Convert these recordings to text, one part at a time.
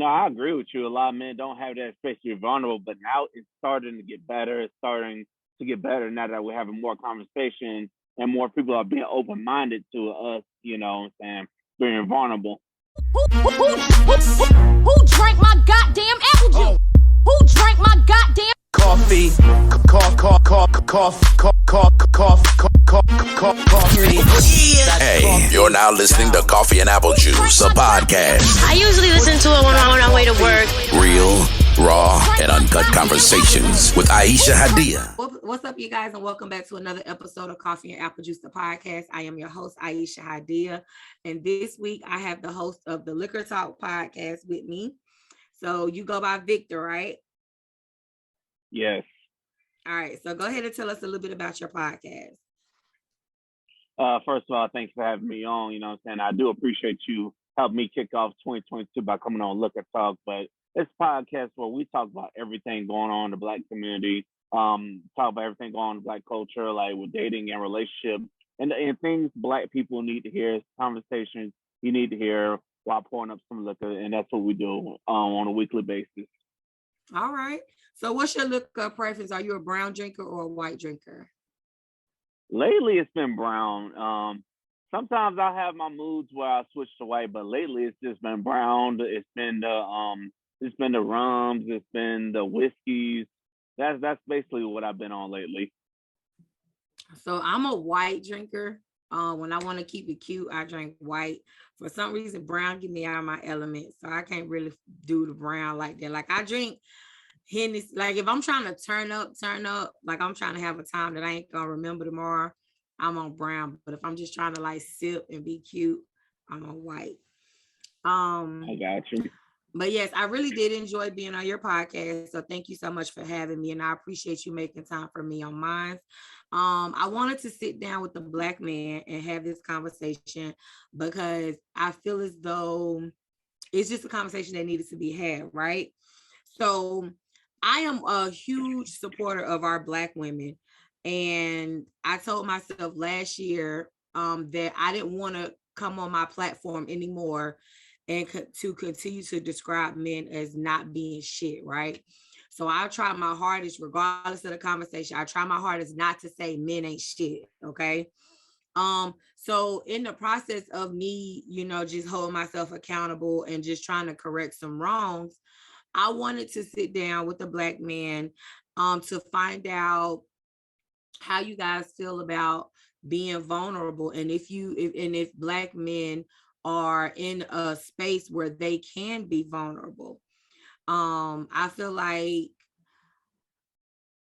know, I agree with you. A lot of men don't have that space to be vulnerable, but now it's starting to get better. It's starting to get better now that we're having more conversation and more people are being open minded to us, you know what I'm saying, being vulnerable. Who drank my goddamn apple juice? Who drank my goddamn coffee? Hey, you're now listening to Coffee and Apple Juice, a podcast. I usually listen to it when I'm on my way to work. Real, raw, and uncut conversations with Aisha Hadiya. What's up, you guys, and welcome back to another episode of Coffee and Apple Juice, the podcast. I am your host, Aisha Hadiya, and this week I have the host of the Liquor Talk podcast with me. So you go by Victor, right? Yes. All right, so go ahead and tell us a little bit about your podcast. First of all, thanks for having me on. You know what I'm saying? I do appreciate you helping me kick off 2022 by coming on Liquor Talk. But it's a podcast where we talk about everything going on in the Black community, talk about everything going on in Black culture, like with dating and relationships, and things Black people need to hear, conversations you need to hear while pouring up some liquor. And that's what we do on a weekly basis. All right. So what's your liquor preference? Are you a brown drinker or a white drinker? Lately, it's been brown. Sometimes I have my moods where I switch to white, but lately it's just been brown. It's been the rums, it's been the whiskeys. That's basically what I've been on lately. So I'm a white drinker. When I want to keep it cute, I drink white. For some reason, brown get me out of my element, so I can't really do the brown like that. Like I drink Hennessy, like if I'm trying to turn up, like I'm trying to have a time that I ain't gonna remember tomorrow, I'm on brown. But if I'm just trying to like sip and be cute, I'm on white. I got you. But yes, I really did enjoy being on your podcast. So thank you so much for having me. And I appreciate you making time for me on mine. I wanted to sit down with a Black man and have this conversation because I feel as though it's just a conversation that needed to be had, right? So I am a huge supporter of our Black women. And I told myself last year that I didn't want to come on my platform anymore and to continue to describe men as not being shit, right? So I try my hardest, regardless of the conversation, I try my hardest not to say men ain't shit, okay? So in the process of me, just holding myself accountable and just trying to correct some wrongs, I wanted to sit down with a Black man to find out how you guys feel about being vulnerable, and if Black men are in a space where they can be vulnerable. I feel like,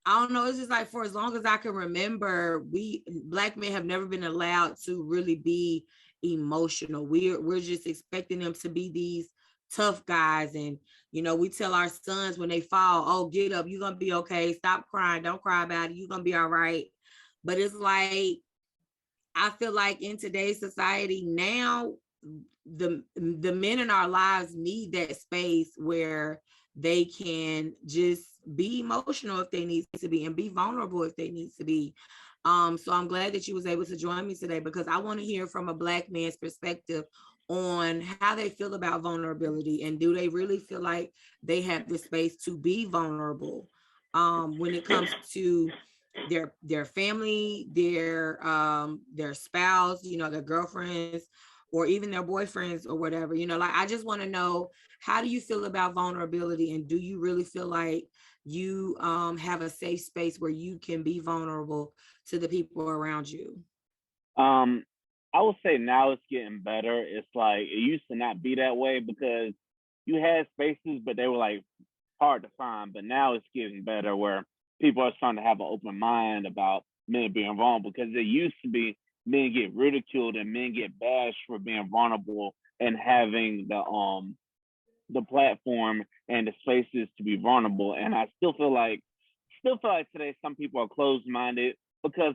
I don't know, it's just like for as long as I can remember, we Black men have never been allowed to really be emotional. We're just expecting them to be these tough guys, and we tell our sons when they fall, oh, get up, you're gonna be okay, stop crying, don't cry about it, you're gonna be all right. But it's like, I feel like in today's society now, the men in our lives need that space where they can just be emotional if they need to be and be vulnerable if they need to be. So I'm glad that you was able to join me today because I want to hear from a Black man's perspective on how they feel about vulnerability, and do they really feel like they have the space to be vulnerable when it comes to their family, their spouse, their girlfriends, or even their boyfriends or whatever. Like, I just want to know, how do you feel about vulnerability, and do you really feel like you have a safe space where you can be vulnerable to the people around you? I would say now it's getting better. It's like it used to not be that way because you had spaces, but they were like hard to find. But now it's getting better where people are starting to have an open mind about men being vulnerable, because it used to be men get ridiculed and men get bashed for being vulnerable and having the platform and the spaces to be vulnerable. And I still feel like today some people are closed-minded because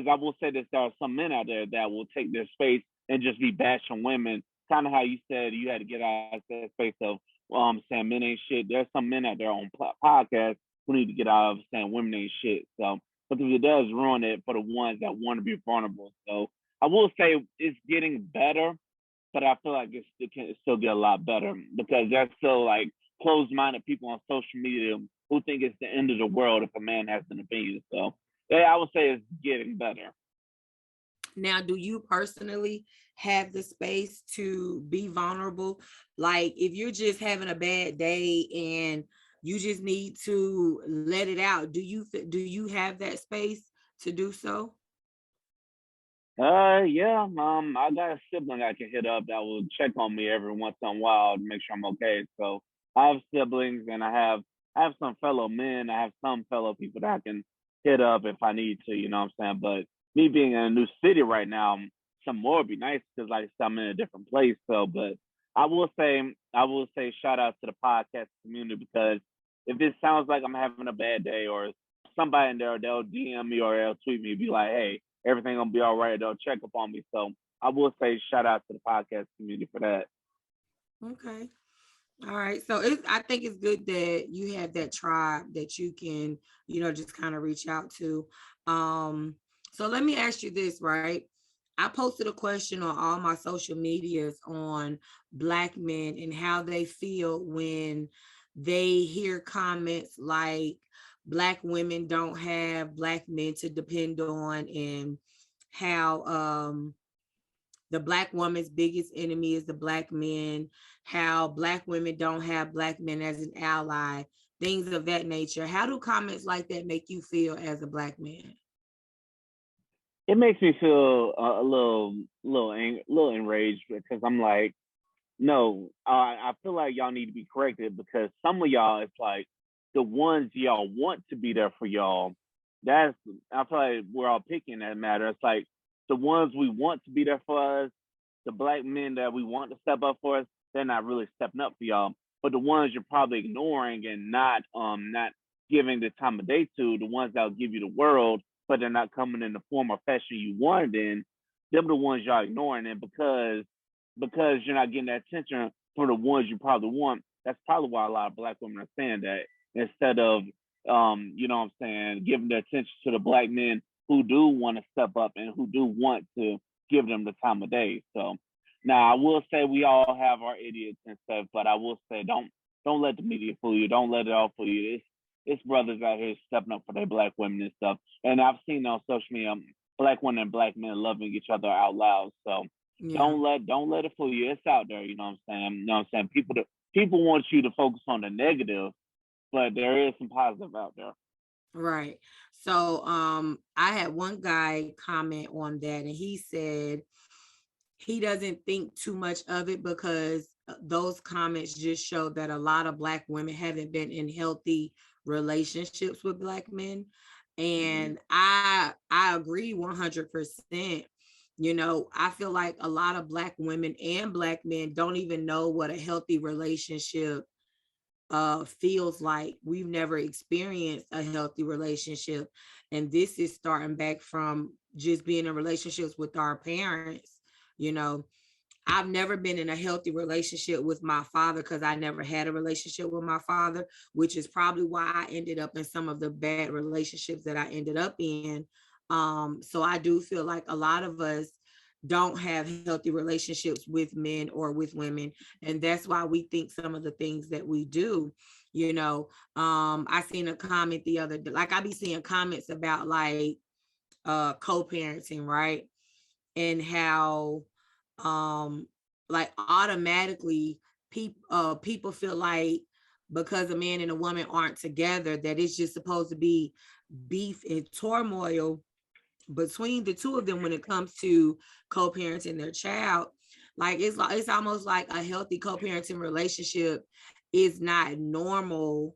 I will say this, there are some men out there that will take their space and just be bashing women, kind of how you said you had to get out of that space of saying men ain't shit. There's some men out there on podcasts who need to get out of saying women ain't shit. So, because it does ruin it for the ones that want to be vulnerable. So I will say it's getting better. but I feel like it can still get a lot better because there's still like closed-minded people on social media who think it's the end of the world if a man has an opinion. So yeah, I would say it's getting better. Now, do you personally have the space to be vulnerable? Like if you're just having a bad day and you just need to let it out, do you have that space to do so? Yeah, I got a sibling I can hit up that will check on me every once in a while to make sure I'm okay. So I have siblings and I have some fellow men, I have some fellow people that I can hit up if I need to, you know what I'm saying? But me being in a new city right now, some more would be nice because like I'm in a different place. So but I will say shout out to the podcast community because if it sounds like I'm having a bad day or somebody in there, they'll DM me or they'll tweet me, be like, hey, everything gonna be all right. They'll check up on me. So I will say shout out to the podcast community for that. Okay. All right. So I think it's good that you have that tribe that you can, just kind of reach out to. So let me ask you this, right? I posted a question on all my social medias on Black men and how they feel when they hear comments like Black women don't have Black men to depend on, and how the Black woman's biggest enemy is the Black men, how Black women don't have Black men as an ally, things of that nature. How do comments like that make you feel as a Black man? It makes me feel a little enraged because I'm like, no, I feel like y'all need to be corrected because some of y'all, it's like the ones y'all want to be there for y'all. That's I feel like we're all picking that matter. It's like the ones we want to be there for us, the Black men that we want to step up for us, they're not really stepping up for y'all. But the ones you're probably ignoring and not giving the time of day to, the ones that'll give you the world, but they're not coming in the form or fashion you wanted in, them are the ones y'all ignoring. And because you're not getting that attention from the ones you probably want, that's probably why a lot of Black women are saying that instead of you know what I'm saying, giving the attention to the Black men who do want to step up and who do want to give them the time of day. So now I will say we all have our idiots and stuff, but I will say don't let the media fool you. Don't let it all fool you. It's brothers out here stepping up for their Black women and stuff. And I've seen on social media Black women and Black men loving each other out loud. So Yeah. don't let it fool you. It's out there, you know what I'm saying? You know what I'm saying? People want you to focus on the negative, but there is some positive out there. Right. So I had one guy comment on that and he said he doesn't think too much of it because those comments just show that a lot of Black women haven't been in healthy relationships with Black men. And I agree 100%. I feel like a lot of Black women and Black men don't even know what a healthy relationship feels like. We've never experienced a healthy relationship, and this is starting back from just being in relationships with our parents. I've never been in a healthy relationship with my father because I never had a relationship with my father, which is probably why I ended up in some of the bad relationships that I ended up in. So I do feel like a lot of us don't have healthy relationships with men or with women, and that's why we think some of the things that we do. I seen a comment the other day, like I be seeing comments about like co-parenting, right? And how like automatically people feel like because a man and a woman aren't together that it's just supposed to be beef and turmoil between the two of them when it comes to co-parenting their child. Like it's almost like a healthy co-parenting relationship is not normal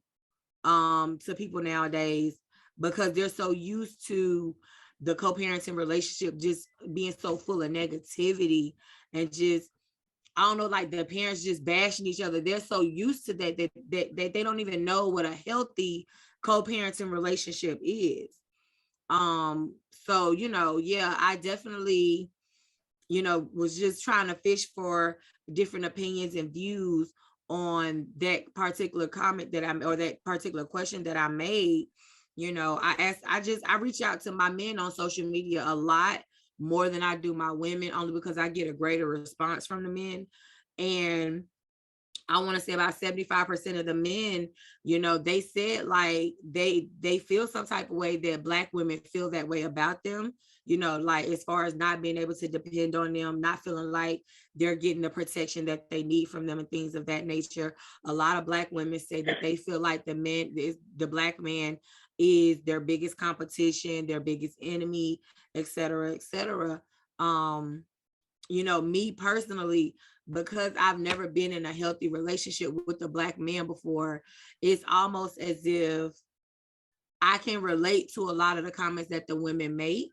to people nowadays because they're so used to the co-parenting relationship just being so full of negativity and just, I don't know, like the parents just bashing each other. They're so used to that they don't even know what a healthy co-parenting relationship is. So yeah, I definitely was just trying to fish for different opinions and views on that particular comment or that particular question that I made. I reach out to my men on social media a lot more than I do my women, only because I get a greater response from the men. And I want to say about 75% of the men, you know, they said like they feel some type of way that Black women feel that way about them, you know, like as far as not being able to depend on them, not feeling like they're getting the protection that they need from them and things of that nature. A lot of Black women say that they feel like the Black man is their biggest competition, their biggest enemy, et cetera, et cetera. You know, me personally, because I've never been in a healthy relationship with a Black man before, it's almost as if I can relate to a lot of the comments that the women make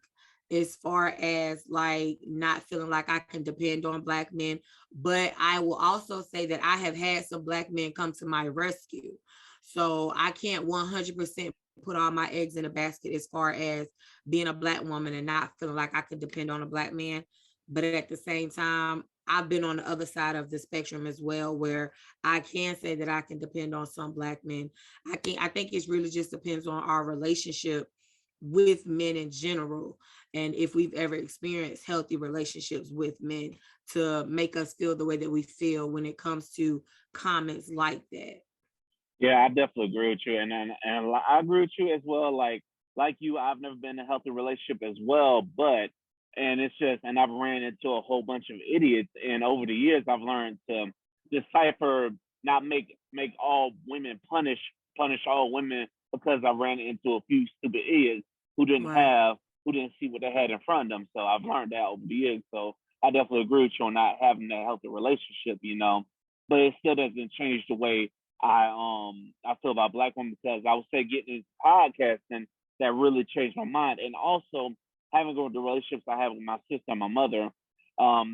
as far as like not feeling like I can depend on Black men. But I will also say that I have had some Black men come to my rescue. So I can't 100% put all my eggs in a basket as far as being a Black woman and not feeling like I could depend on a Black man. But at the same time, I've been on the other side of the spectrum as well, where I can say that I can depend on some Black men. I think it really just depends on our relationship with men in general, and if we've ever experienced healthy relationships with men to make us feel the way that we feel when it comes to comments like that. Yeah, I definitely agree with you, and I agree with you as well. Like you, I've never been in a healthy relationship as well, but and it's just, and I've ran into a whole bunch of idiots, and over the years, I've learned to decipher, not make all women punish all women, because I ran into a few stupid idiots who didn't see what they had in front of them. So I've learned that over the years. So I definitely agree with you on not having that healthy relationship, you know, but it still doesn't change the way I feel about Black women, because I would say getting into podcasting, that really changed my mind. And also having the relationships I have with my sister and my mother,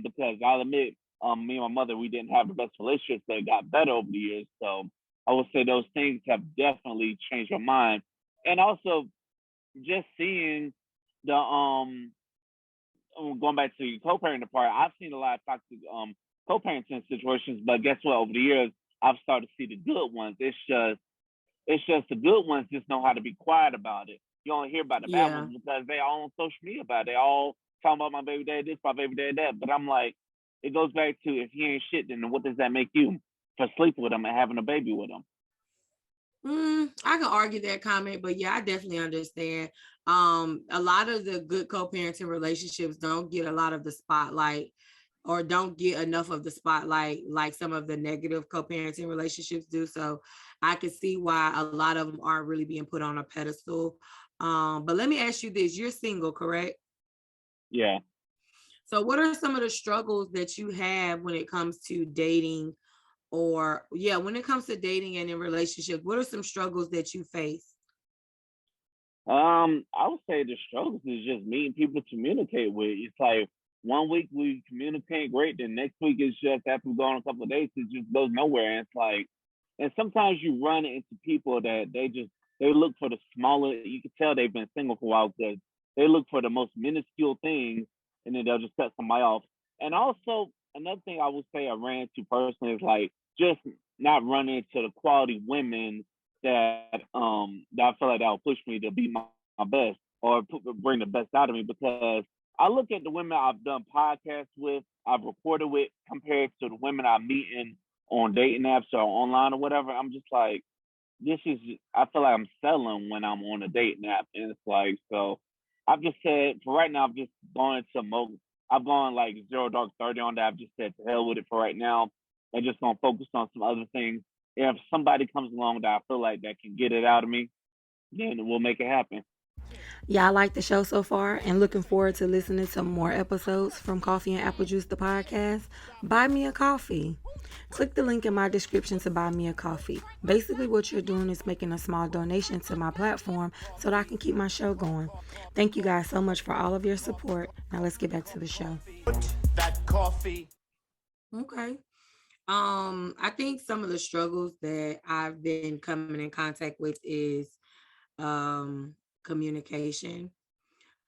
because I'll admit, me and my mother, we didn't have the best relationships, but it got better over the years. So I would say those things have definitely changed my mind. And also just seeing the going back to your co-parenting part, I've seen a lot of toxic co-parenting situations, but guess what? Over the years, I've started to see the good ones. It's just the good ones just know how to be quiet about it. You don't hear about the bad ones because they all on social media about it. They all talking about my baby daddy this, my baby daddy that. But I'm like, it goes back to, if he ain't shit, then what does that make you for sleeping with him and having a baby with him? I can argue that comment, but yeah, I definitely understand. A lot of the good co-parenting relationships don't get a lot of the spotlight, or don't get enough of the spotlight like some of the negative co-parenting relationships do. So I can see why a lot of them aren't really being put on a pedestal. But let me ask you this: you're single, correct? Yeah. So what are some of the struggles that you have when it comes to dating, when it comes to dating and in relationships? What are some struggles that you face? I would say the struggles is just meeting people to communicate with. It's like one week we communicate great, then next week it's just, after we go on a couple of dates, it just goes nowhere. And it's like, and sometimes you run into people that they look for the smaller. You can tell they've been single for a while because they look for the most minuscule things, and then they'll just cut somebody off. And also another thing I would say I ran into personally is like just not running into the quality women that I feel like that will push me to be my best, or bring the best out of me. Because I look at the women I've done podcasts with, I've recorded with, compared to the women I'm meeting on dating apps or online or whatever. I'm just like, I feel like I'm selling when I'm on a dating app. And it's like, so I've just said, for right now, I've just gone I've gone like 0 dark 30 on that. I've just said, to hell with it for right now. I'm just going to focus on some other things. If somebody comes along that I feel like that can get it out of me, then we'll make it happen. Y'all like the show so far and looking forward to listening to more episodes from Coffee and Apple Juice, the podcast? Buy me a coffee. Click the link in my description to buy me a coffee. Basically, what you're doing is making a small donation to my platform so that I can keep my show going. Thank you guys so much for all of your support. Now let's get back to the show. That coffee. Okay. I think some of the struggles that I've been coming in contact with is communication.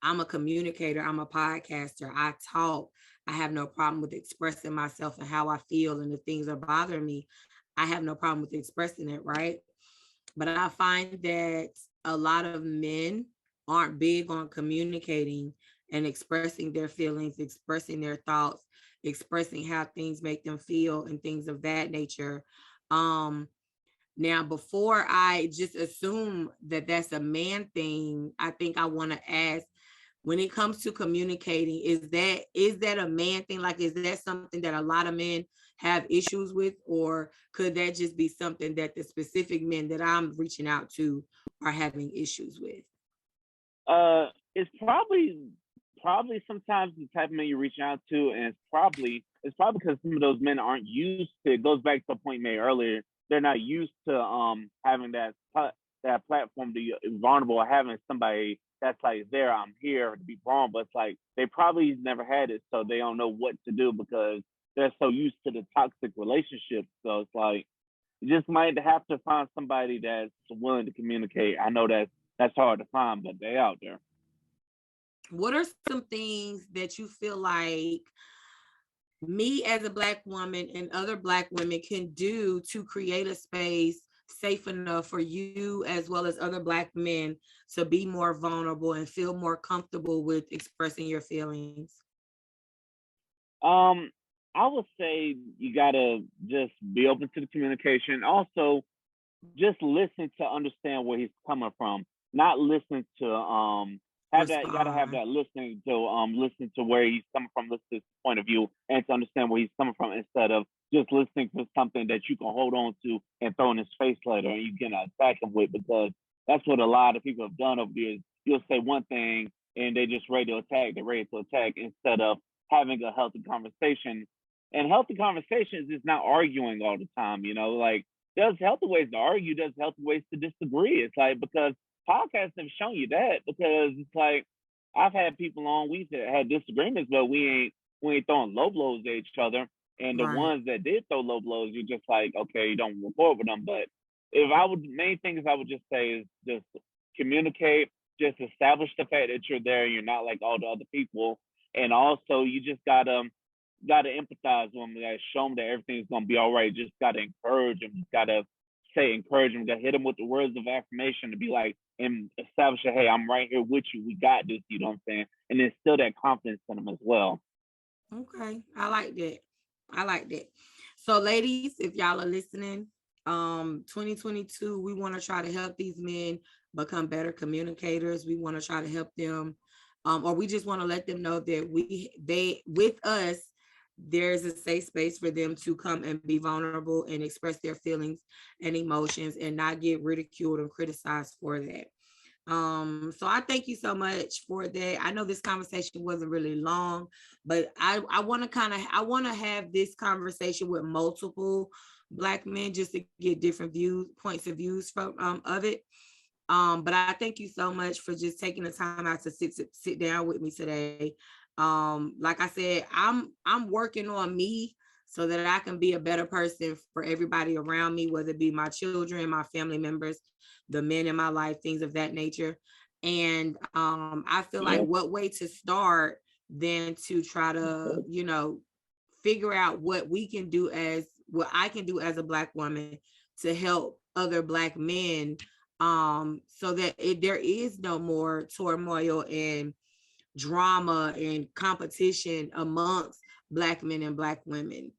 I'm a communicator. I'm a podcaster. I talk. I have no problem with expressing myself and how I feel, and if things are bothering me, I have no problem with expressing it, right? But I find that a lot of men aren't big on communicating and expressing their feelings, expressing their thoughts, expressing how things make them feel and things of that nature. Now, before I just assume that that's a man thing, I think I want to ask, when it comes to communicating, is that a man thing? Like, is that something that a lot of men have issues with, or could that just be something that the specific men that I'm reaching out to are having issues with? It's probably sometimes the type of men you're reaching out to, and it's probably because some of those men aren't used to. It goes back to the point made earlier. They're not used to having that platform to be vulnerable, or having somebody that's like, there, I'm here to be vulnerable. It's like they probably never had it, so they don't know what to do because they're so used to the toxic relationship. So it's like you just might have to find somebody that's willing to communicate. I know that's hard to find, but they out there. What are some things that you feel like me as a Black woman and other Black women can do to create a space safe enough for you as well as other Black men to be more vulnerable and feel more comfortable with expressing your feelings? I would say you gotta just be open to the communication. Also, just listen to understand where he's coming from. Not listen to have that. You gotta have that listening to listen to where he's coming from, listen to his point of view, and to understand where he's coming from, instead of just listening to something that you can hold on to and throw in his face later and you can attack him with, because that's what a lot of people have done over the years. You'll say one thing and they just ready to attack. They're ready to attack instead of having a healthy conversation. And healthy conversations is not arguing all the time. Like, there's healthy ways to argue. There's healthy ways to disagree. It's like, because podcasts have shown you that, because it's like, I've had people on, we've had disagreements, but we ain't throwing low blows at each other. And the ones that did throw low blows, you're just like, okay, you don't report with them. But main things I would just say is just communicate, just establish the fact that you're there, you're not like all the other people. And also, you just gotta empathize with them, show them that everything's gonna be all right. Just gotta encourage them. Just gotta encourage them. Gotta hit them with the words of affirmation to be like, and establish that, hey, I'm right here with you. We got this. You know what I'm saying? And instill that confidence in them as well. Okay, I like that. So, ladies, if y'all are listening, 2022, we want to try to help these men become better communicators. We want to try to help them, or we just want to let them know that with us, there's a safe space for them to come and be vulnerable and express their feelings and emotions and not get ridiculed and criticized for that. So I thank you so much for that. I know this conversation wasn't really long, but I want to have this conversation with multiple Black men just to get different points of views from of it. But I thank you so much for just taking the time out to sit down with me today. Like I said, I'm working on me so that I can be a better person for everybody around me, whether it be my children, my family members, the men in my life, things of that nature. And I feel like what way to start than to try to, figure out what I can do as a Black woman to help other Black men, so that there is no more turmoil and drama and competition amongst Black men and Black women.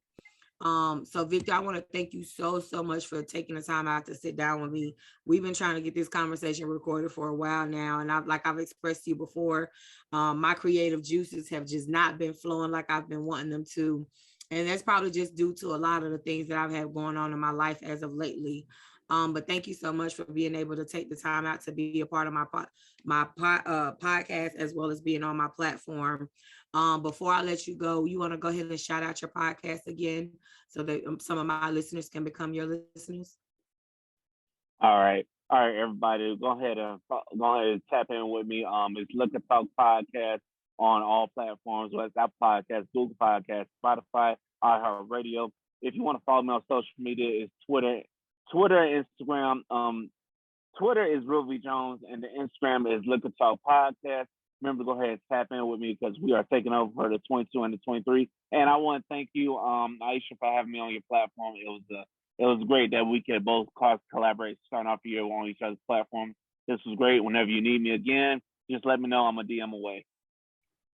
So Victor, I want to thank you so much for taking the time out to sit down with me. We've been trying to get this conversation recorded for a while now, and I've expressed to you before, my creative juices have just not been flowing like I've been wanting them to, and that's probably just due to a lot of the things that I've had going on in my life as of lately. But thank you so much for being able to take the time out to be a part of my podcast, as well as being on my platform. Before I let you go, you want to go ahead and shout out your podcast again so that some of my listeners can become your listeners? All right, everybody, go ahead and tap in with me. It's Look and Talk Podcast on all platforms, whether it's Apple Podcasts, Google Podcasts, Spotify, iHeartRadio. If you want to follow me on social media, it's Twitter, Instagram. Twitter is Real V Jones, and the Instagram is Look and Talk Podcast. Remember to go ahead and tap in with me because we are taking over for the 22 and the 23. And I want to thank you, Aisha, for having me on your platform. It was great that we could both collaborate, starting off the year on each other's platform. This was great. Whenever you need me again, just let me know. I'm a DM away.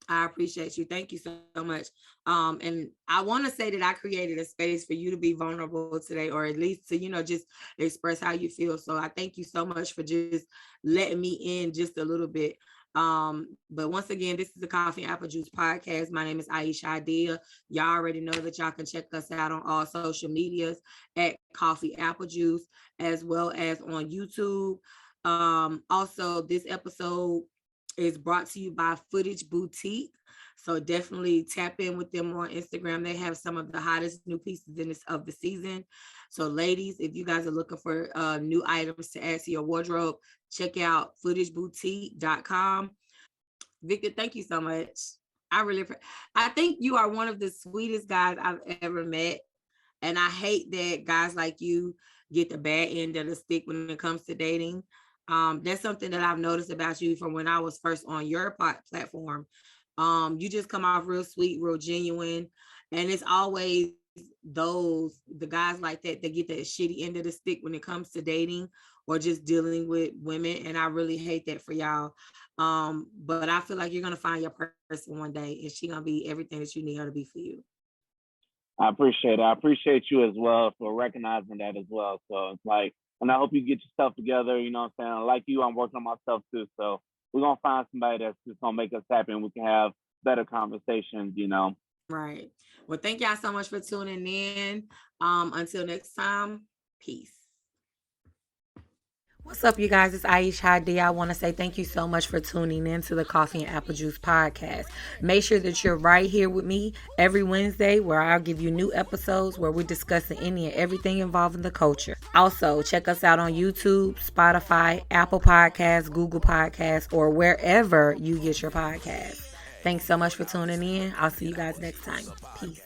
I appreciate you. Thank you so much. And I want to say that I created a space for you to be vulnerable today, or at least to, just express how you feel. So I thank you so much for just letting me in just a little bit. But once again, this is the Coffee and Apple Juice podcast. My name is Aisha Hadiya. Y'all already know that y'all can check us out on all social medias at Coffee Apple Juice, as well as on YouTube. Also, this episode is brought to you by Footage Boutique. So definitely tap in with them on Instagram. They have some of the hottest new pieces of the season. So ladies, if you guys are looking for new items to add to your wardrobe, check out footageboutique.com. Victor, thank you so much. I think you are one of the sweetest guys I've ever met. And I hate that guys like you get the bad end of the stick when it comes to dating. That's something that I've noticed about you from when I was first on your platform. You just come off real sweet, real genuine. And it's always the guys like that get that shitty end of the stick when it comes to dating or just dealing with women. And I really hate that for y'all. But I feel like you're going to find your person one day, and she's going to be everything that you need her to be for you. I appreciate it. I appreciate you as well for recognizing that as well. So it's like, and I hope you get yourself together. You know what I'm saying? Like you, I'm working on myself too. So we're going to find somebody that's just going to make us happy, and we can have better conversations, Right. Well, thank y'all so much for tuning in. Until next time, peace. What's up, you guys? It's Aisha Hadiya. I want to say thank you so much for tuning in to the Coffee and Apple Juice podcast. Make sure that you're right here with me every Wednesday, where I'll give you new episodes where we're discussing any and everything involving the culture. Also, check us out on YouTube, Spotify, Apple Podcasts, Google Podcasts, or wherever you get your podcasts. Thanks so much for tuning in. I'll see you guys next time. Peace.